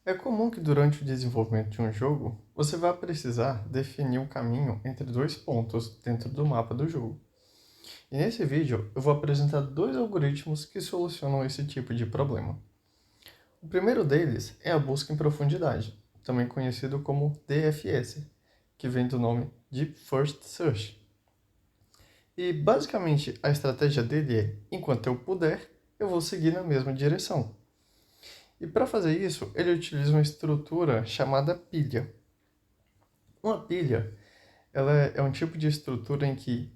É comum que durante o desenvolvimento de um jogo, você vá precisar definir um caminho entre dois pontos dentro do mapa do jogo. E nesse vídeo, eu vou apresentar dois algoritmos que solucionam esse tipo de problema. O primeiro deles é a busca em profundidade, também conhecido como DFS, que vem do nome Deep First Search. E basicamente a estratégia dele é: enquanto eu puder, eu vou seguir na mesma direção. E para fazer isso, ele utiliza uma estrutura chamada pilha. Uma pilha, ela é um tipo de estrutura em que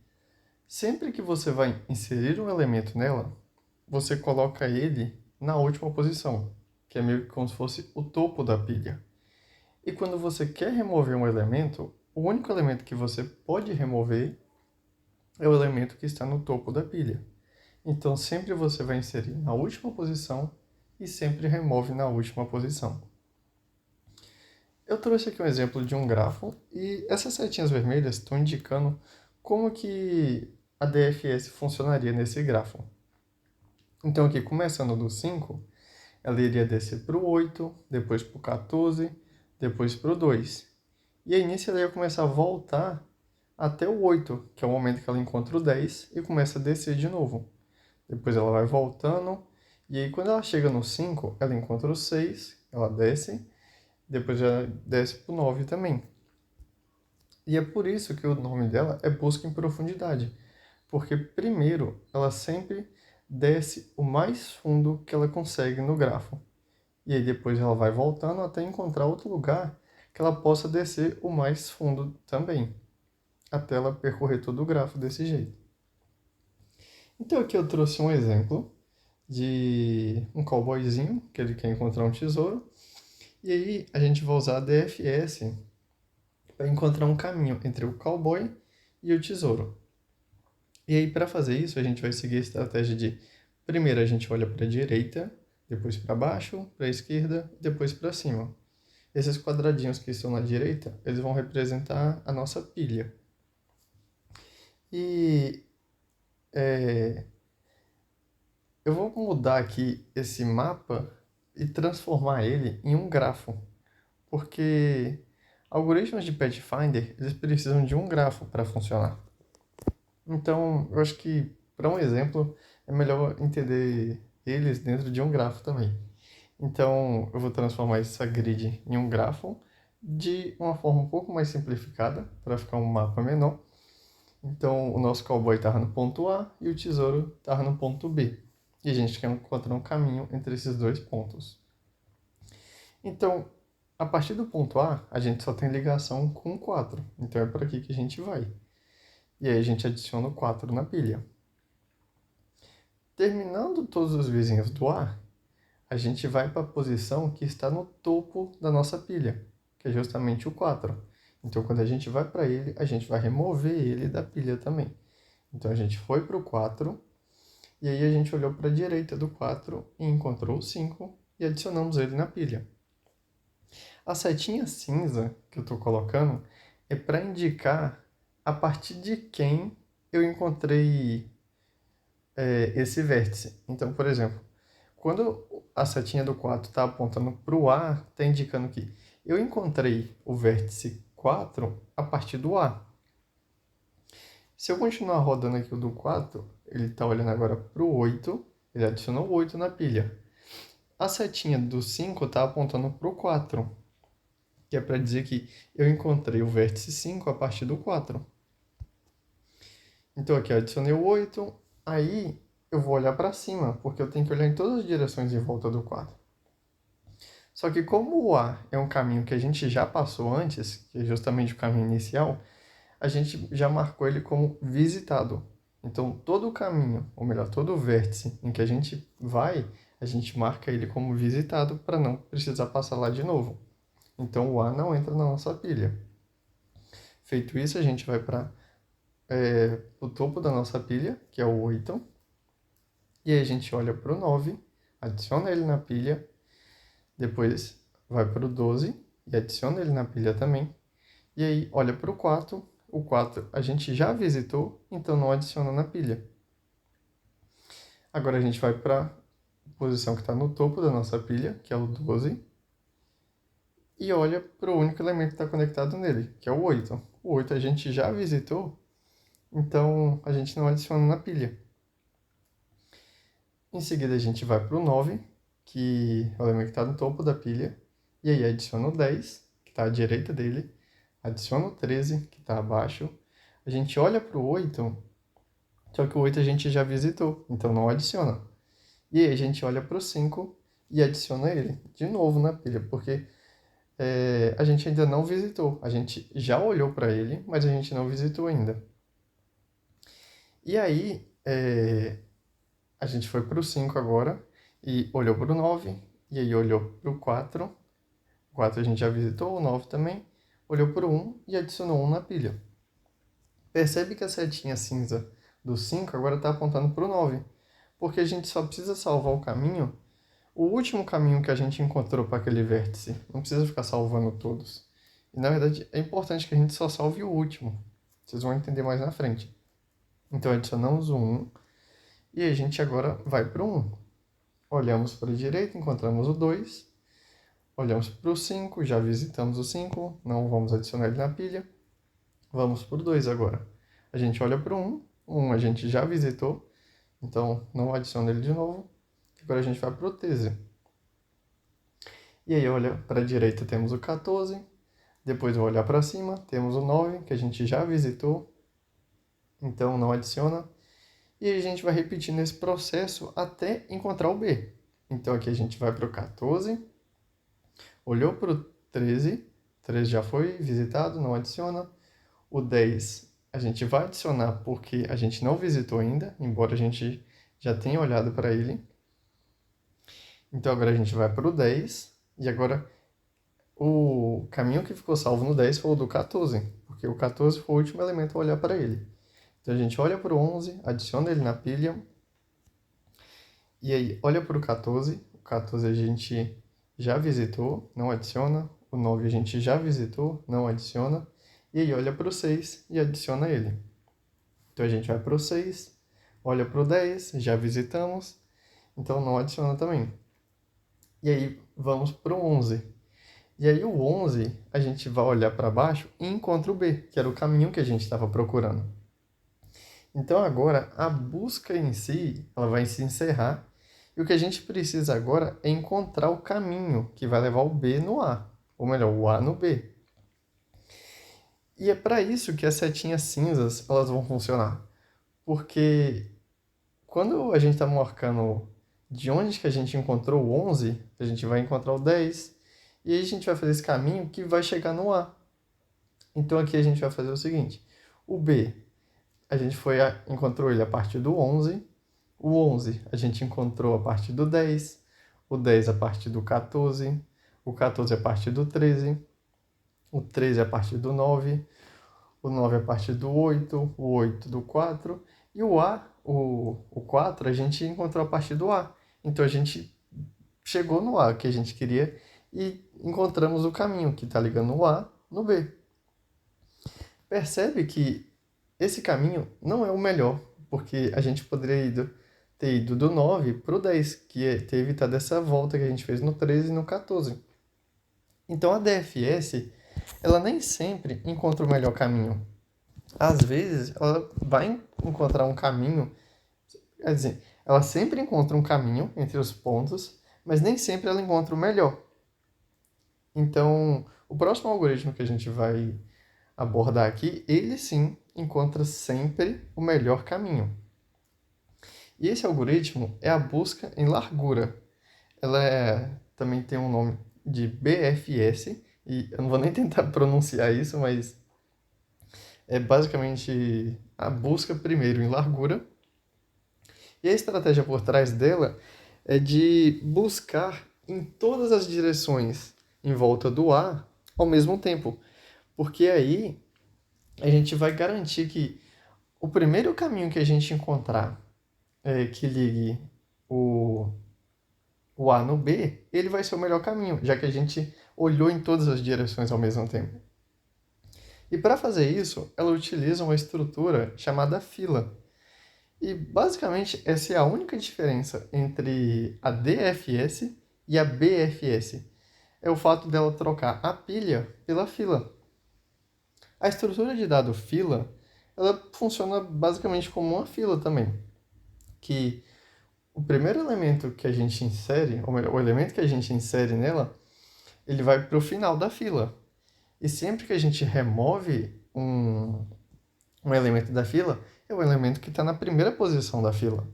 sempre que você vai inserir um elemento nela, você coloca ele na última posição, que é meio que como se fosse o topo da pilha. E quando você quer remover um elemento, o único elemento que você pode remover é o elemento que está no topo da pilha. Então sempre você vai inserir na última posição e sempre remove na última posição. Eu trouxe aqui um exemplo de um grafo e essas setinhas vermelhas estão indicando como que a DFS funcionaria nesse grafo. Então aqui, começando do 5, ela iria descer para o 8, depois para o 14, depois para o 2. E aí nisso ela ia começar a voltar até o 8, que é o momento que ela encontra o 10 e começa a descer de novo. Depois ela vai voltando, e aí quando ela chega no 5, ela encontra o 6, ela desce, depois já desce para o 9 também. E é por isso que o nome dela é busca em profundidade, porque primeiro ela sempre desce o mais fundo que ela consegue no grafo. E aí depois ela vai voltando até encontrar outro lugar que ela possa descer o mais fundo também, até ela percorrer todo o grafo desse jeito. Então aqui eu trouxe um exemplo de um cowboyzinho que ele quer encontrar um tesouro. E aí a gente vai usar a DFS para encontrar um caminho entre o cowboy e o tesouro. E aí, para fazer isso, a gente vai seguir a estratégia de: primeiro a gente olha para a direita, depois para baixo, para a esquerda, depois para cima. Esses quadradinhos que estão na direita, eles vão representar a nossa pilha. E eu vou mudar aqui esse mapa e transformar ele em um grafo, porque algoritmos de Pathfinder, eles precisam de um grafo para funcionar. Então, eu acho que, para um exemplo, é melhor entender eles dentro de um grafo também. Então, eu vou transformar essa grid em um grafo de uma forma um pouco mais simplificada, para ficar um mapa menor. Então, o nosso cowboy estava no ponto A e o tesouro estava no ponto B. E a gente quer encontrar um caminho entre esses dois pontos. Então, a partir do ponto A, a gente só tem ligação com o 4. Então, é por aqui que a gente vai. E aí a gente adiciona o 4 na pilha. Terminando todos os vizinhos do A, a gente vai para a posição que está no topo da nossa pilha, que é justamente o 4. Então, quando a gente vai para ele, a gente vai remover ele da pilha também. Então, a gente foi para o 4, e aí a gente olhou para a direita do 4 e encontrou o 5 e adicionamos ele na pilha. A setinha cinza que eu estou colocando é para indicar a partir de quem eu encontrei esse vértice. Então, por exemplo, quando a setinha do 4 está apontando para o A, está indicando que eu encontrei o vértice 4 a partir do A. Se eu continuar rodando aqui o do 4, ele está olhando agora para o 8, ele adicionou o 8 na pilha. A setinha do 5 está apontando para o 4, que é para dizer que eu encontrei o vértice 5 a partir do 4. Então aqui eu adicionei o 8, aí eu vou olhar para cima, porque eu tenho que olhar em todas as direções em volta do 4. Só que como o A é um caminho que a gente já passou antes, que é justamente o caminho inicial, a gente já marcou ele como visitado. Então todo o caminho, ou melhor, todo o vértice em que a gente vai, a gente marca ele como visitado para não precisar passar lá de novo. Então o A não entra na nossa pilha. Feito isso, a gente vai para o topo da nossa pilha, que é o 8, e aí a gente olha para o 9, adiciona ele na pilha, depois vai para o 12 e adiciona ele na pilha também, e aí olha para o 4 a gente já visitou, então não adiciona na pilha. Agora a gente vai para a posição que está no topo da nossa pilha, que é o 12, e olha para o único elemento que está conectado nele, que é o 8. O 8 a gente já visitou, então a gente não adiciona na pilha. Em seguida a gente vai para o 9, que é o elemento que está no topo da pilha, e aí adiciona o 10, que está à direita dele, adiciona o 13, que está abaixo. A gente olha para o 8, só que o 8 a gente já visitou, então não adiciona. E aí a gente olha para o 5 e adiciona ele de novo na pilha, porque a gente ainda não visitou. A gente já olhou para ele, mas a gente não visitou ainda. E aí a gente foi para o 5 agora e olhou para o 9, e aí olhou para o 4. O 4 a gente já visitou, o 9 também. Olhou para o 1 e adicionou 1 na pilha. Percebe que a setinha cinza do 5 agora está apontando para o 9, porque a gente só precisa salvar o caminho, o último caminho que a gente encontrou para aquele vértice. Não precisa ficar salvando todos. E na verdade é importante que a gente só salve o último. Vocês vão entender mais na frente. Então adicionamos o 1 e a gente agora vai para o 1. Olhamos para a direita, encontramos o 2. Olhamos para o 5, já visitamos o 5, não vamos adicionar ele na pilha. Vamos para o 2 agora. A gente olha para o 1, o 1 a gente já visitou, então não adiciona ele de novo. Agora a gente vai para o 13. E aí olha para a direita, temos o 14. Depois vou olhar para cima, temos o 9, que a gente já visitou, então não adiciona. E aí a gente vai repetindo esse processo até encontrar o B. Então aqui a gente vai para o 14, olhou para o 13, 13 já foi visitado, não adiciona. O 10 a gente vai adicionar porque a gente não visitou ainda, embora a gente já tenha olhado para ele. Então agora a gente vai para o 10, e agora o caminho que ficou salvo no 10 foi o do 14, porque o 14 foi o último elemento a olhar para ele. Então a gente olha para o 11, adiciona ele na pilha, e aí olha para o 14 a gente já visitou, não adiciona. O 9 a gente já visitou, não adiciona. E aí olha para o 6 e adiciona ele. Então a gente vai para o 6, olha para o 10, já visitamos, então não adiciona também. E aí vamos para o 11. E aí o 11 a gente vai olhar para baixo e encontra o B, que era o caminho que a gente estava procurando. Então agora a busca em si, ela vai se encerrar, e o que a gente precisa agora é encontrar o caminho que vai levar o B no A, ou melhor, o A no B. E é para isso que as setinhas cinzas elas vão funcionar, porque quando a gente está marcando de onde que a gente encontrou o 11, a gente vai encontrar o 10, e aí a gente vai fazer esse caminho que vai chegar no A. Então aqui a gente vai fazer o seguinte, o B, a gente encontrou ele a partir do 11, o 11 a gente encontrou a partir do 10, o 10 a partir do 14, o 14 a partir do 13, o 13 a partir do 9, o 9 a partir do 8, o 8 do 4, e o A, o 4, a gente encontrou a partir do A. Então a gente chegou no A que a gente queria e encontramos o caminho que está ligando o A no B. Percebe que esse caminho não é o melhor, porque a gente poderia ter ido do 9 para o 10, que é ter evitado essa volta que a gente fez no 13 e no 14. Então a DFS, ela nem sempre encontra o melhor caminho. Às vezes, ela vai encontrar um caminho, quer dizer, ela sempre encontra um caminho entre os pontos, mas nem sempre ela encontra o melhor. Então, o próximo algoritmo que a gente vai abordar aqui, ele sim encontra sempre o melhor caminho. E esse algoritmo é a busca em largura. Também tem um nome de BFS, e eu não vou nem tentar pronunciar isso, mas é basicamente a busca primeiro em largura. E a estratégia por trás dela é de buscar em todas as direções em volta do A ao mesmo tempo. Porque aí a gente vai garantir que o primeiro caminho que a gente encontrar que ligue o A no B, ele vai ser o melhor caminho, já que a gente olhou em todas as direções ao mesmo tempo. E para fazer isso, ela utiliza uma estrutura chamada fila. E basicamente essa é a única diferença entre a DFS e a BFS. é o fato dela trocar a pilha pela fila. A estrutura de dado fila, ela funciona basicamente como uma fila também, que o primeiro elemento que a gente insere, ou melhor, o elemento que a gente insere nela, ele vai para o final da fila. E sempre que a gente remove um elemento da fila, é o elemento que está na primeira posição da fila.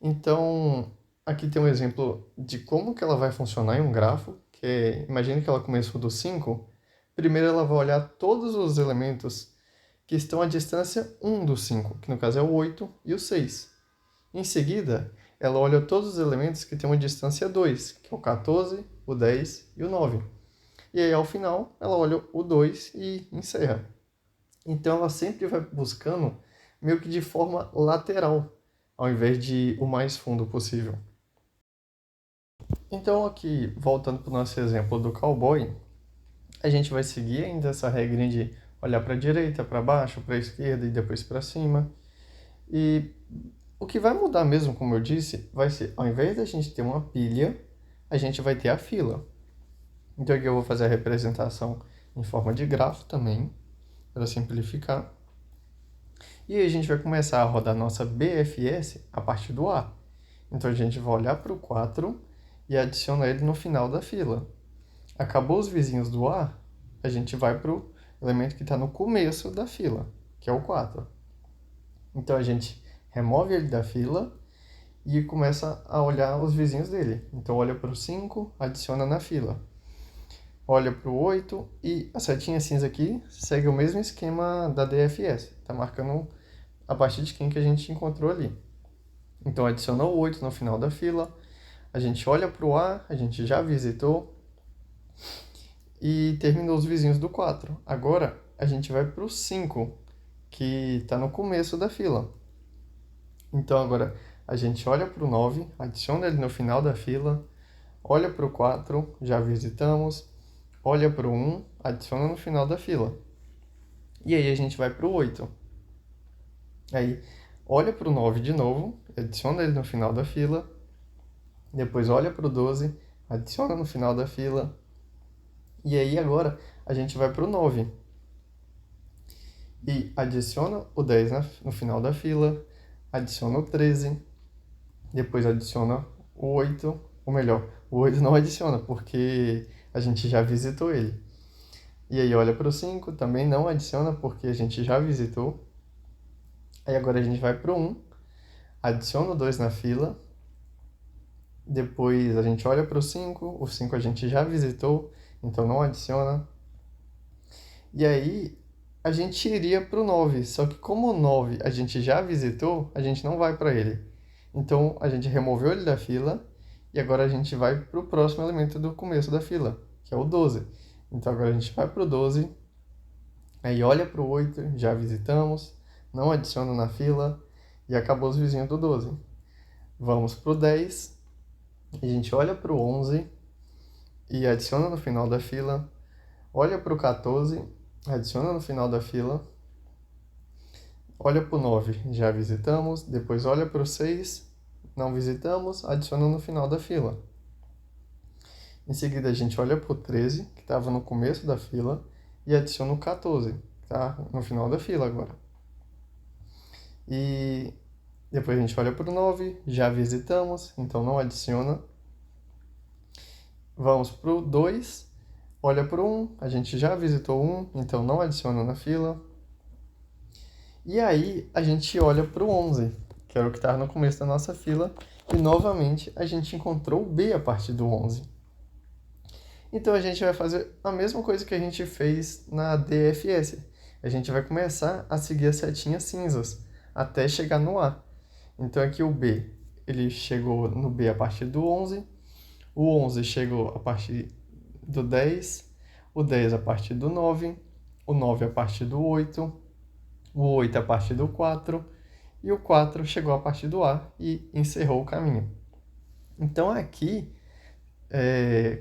Então, aqui tem um exemplo de como que ela vai funcionar em um grafo, que é, imagine que ela começou do 5, primeiro ela vai olhar todos os elementos que estão à distância 1 do 5, que no caso é o 8 e o 6. Em seguida, ela olha todos os elementos que têm uma distância 2, que é o 14, o 10 e o 9. E aí, ao final, ela olha o 2 e encerra. Então, ela sempre vai buscando meio que de forma lateral, ao invés de o mais fundo possível. Então, aqui, voltando para o nosso exemplo do cowboy, a gente vai seguir ainda essa regrinha de olhar para a direita, para baixo, para a esquerda e depois para cima. E o que vai mudar mesmo, como eu disse, vai ser, ao invés da gente ter uma pilha, a gente vai ter a fila. Então aqui eu vou fazer a representação em forma de grafo também, para simplificar. E aí a gente vai começar a rodar nossa BFS a partir do A. Então a gente vai olhar para o 4 e adiciona ele no final da fila. Acabou os vizinhos do A, a gente vai para o elemento que está no começo da fila, que é o 4. Então a gente remove ele da fila e começa a olhar os vizinhos dele. Então olha para o 5, adiciona na fila. Olha para o 8 e a setinha cinza aqui segue o mesmo esquema da DFS. Está marcando a partir de quem que a gente encontrou ali. Então adiciona o 8 no final da fila. A gente olha para o A, a gente já visitou. E terminou os vizinhos do 4. Agora a gente vai para o 5, que está no começo da fila. Então agora a gente olha para o 9, adiciona ele no final da fila, olha para o 4, já visitamos, olha para o 1, adiciona no final da fila. E aí a gente vai para o 8. Aí olha para o 9 de novo, adiciona ele no final da fila, depois olha para o 12, adiciona no final da fila. E aí agora a gente vai para o 9 e adiciona o 10 no final da fila, adiciona o 13, depois adiciona o 8, ou melhor, o 8 não adiciona, porque a gente já visitou ele. E aí olha para o 5, também não adiciona, porque a gente já visitou. Aí agora a gente vai para o 1, adiciona o 2 na fila, depois a gente olha para o 5 a gente já visitou, então não adiciona. E aí a gente iria para o 9, só que como o 9 a gente já visitou, a gente não vai para ele. Então a gente removeu ele da fila e agora a gente vai para o próximo elemento do começo da fila, que é o 12. Então agora a gente vai para o 12, aí olha para o 8, já visitamos, não adiciona na fila e acabou os vizinhos do 12. Vamos para o 10, a gente olha para o 11 e adiciona no final da fila, olha para o 14, adiciona no final da fila, olha para o 9, já visitamos, depois olha para o 6, não visitamos, adiciona no final da fila. Em seguida a gente olha para o 13, que estava no começo da fila, e adiciona o 14, que está no final da fila agora. E depois a gente olha para o 9, já visitamos, então não adiciona. Vamos para o 2, olha para o 1, a gente já visitou 1, então não adiciona na fila. E aí a gente olha para o 11, que era o que estava no começo da nossa fila, e novamente a gente encontrou o B a partir do 11. Então a gente vai fazer a mesma coisa que a gente fez na DFS. A gente vai começar a seguir as setinhas cinzas até chegar no A. Então aqui o B, ele chegou no B a partir do 11, o 11 chegou a partir do 10, o 10 a partir do 9, o 9 a partir do 8, o 8 a partir do 4 e o 4 chegou a partir do A e encerrou o caminho. Então aqui,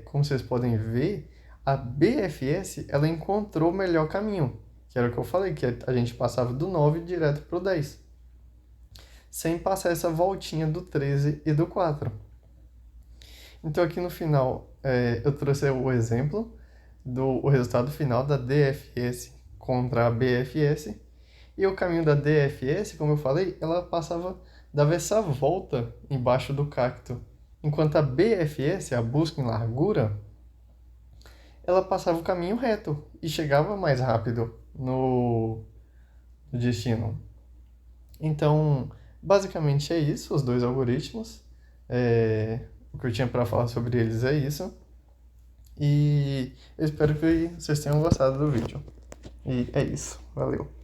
como vocês podem ver, a BFS ela encontrou o melhor caminho, que era o que eu falei, que a gente passava do 9 direto para o 10, sem passar essa voltinha do 13 e do 4. Então aqui no final eu trouxe o exemplo do o resultado final da DFS contra a BFS. E o caminho da DFS, como eu falei, ela dava essa volta embaixo do cacto. Enquanto a BFS, a busca em largura, ela passava o caminho reto e chegava mais rápido no destino. Então, basicamente é isso, os dois algoritmos. O que eu tinha para falar sobre eles é isso. E eu espero que vocês tenham gostado do vídeo. E é isso. Valeu.